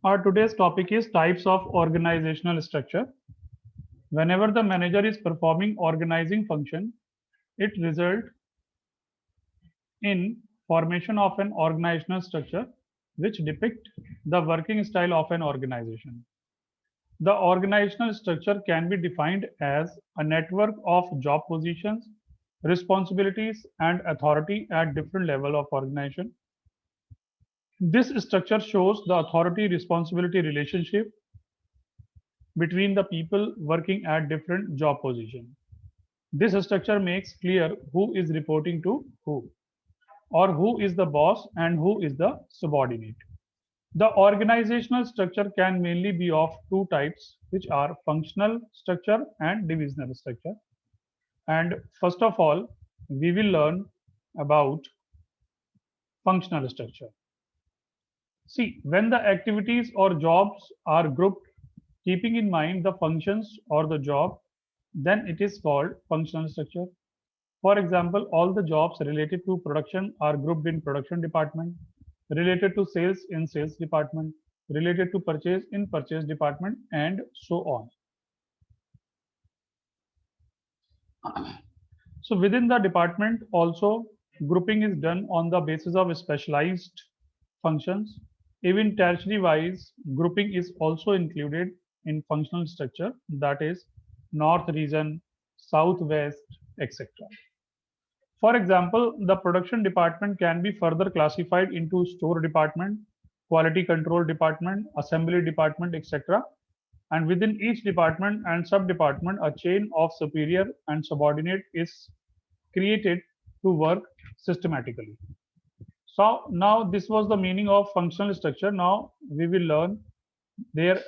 Our today's topic is types of organizational structure. Whenever the manager is performing organizing function, it results in formation of an organizational structure which depict the working style of an organization. The organizational structure can be defined as a network of job positions, responsibilities, and authority at different level of organization. This structure shows the authority responsibility relationship between the people working at different job positions. This structure makes clear who is reporting to who, or who is the boss and who is the subordinate. The organizational structure can mainly be of two types, which are functional structure and divisional structure. And first of all, we will learn about functional structure. See, when the activities or jobs are grouped, keeping in mind the functions or the job, then it is called functional structure. For example, all the jobs related to production are grouped in production department, related to sales in sales department, related to purchase in purchase department, and so on. So within the department also grouping is done on the basis of specialized functions. Even tertiary wise grouping is also included in functional structure, that is north region, southwest, etc. For example, the production department can be further classified into store department, quality control department, assembly department, etc. And within each department and sub-department, a chain of superior and subordinate is created to work systematically. So now this was the meaning of functional structure. Now we will learn their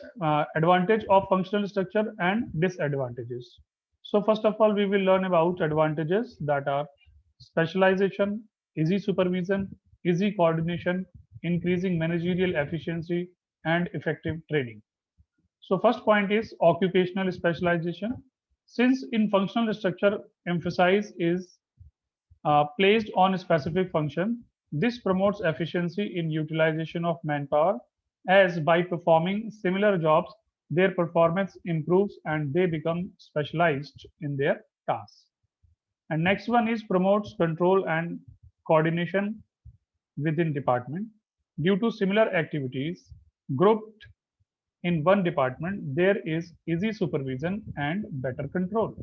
advantage of functional structure and disadvantages. So first of all, we will learn about advantages, that are specialization, easy supervision, easy coordination, increasing managerial efficiency, and effective training. So first point is occupational specialization. Since in functional structure emphasis is placed on a specific function, this promotes efficiency in utilization of manpower, as by performing similar jobs, their performance improves and they become specialized in their tasks. And next one is promotes control and coordination within department. Due to similar activities grouped in one department, there is easy supervision and better control.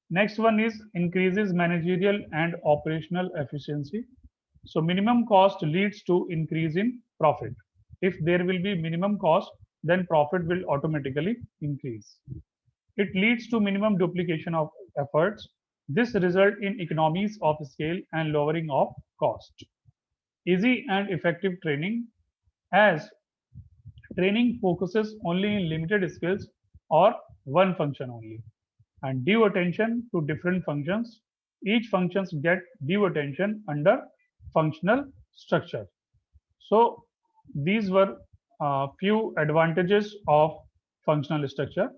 Next one is increases managerial and operational efficiency. So minimum cost leads to increase in profit. If there will be minimum cost, then profit will automatically increase. It leads to minimum duplication of efforts. This result in economies of scale and lowering of cost. Easy and effective training, as training focuses only in limited skills or one function only, and due attention to different functions. Each functions get due attention under functional structure. So these were few advantages of functional structure.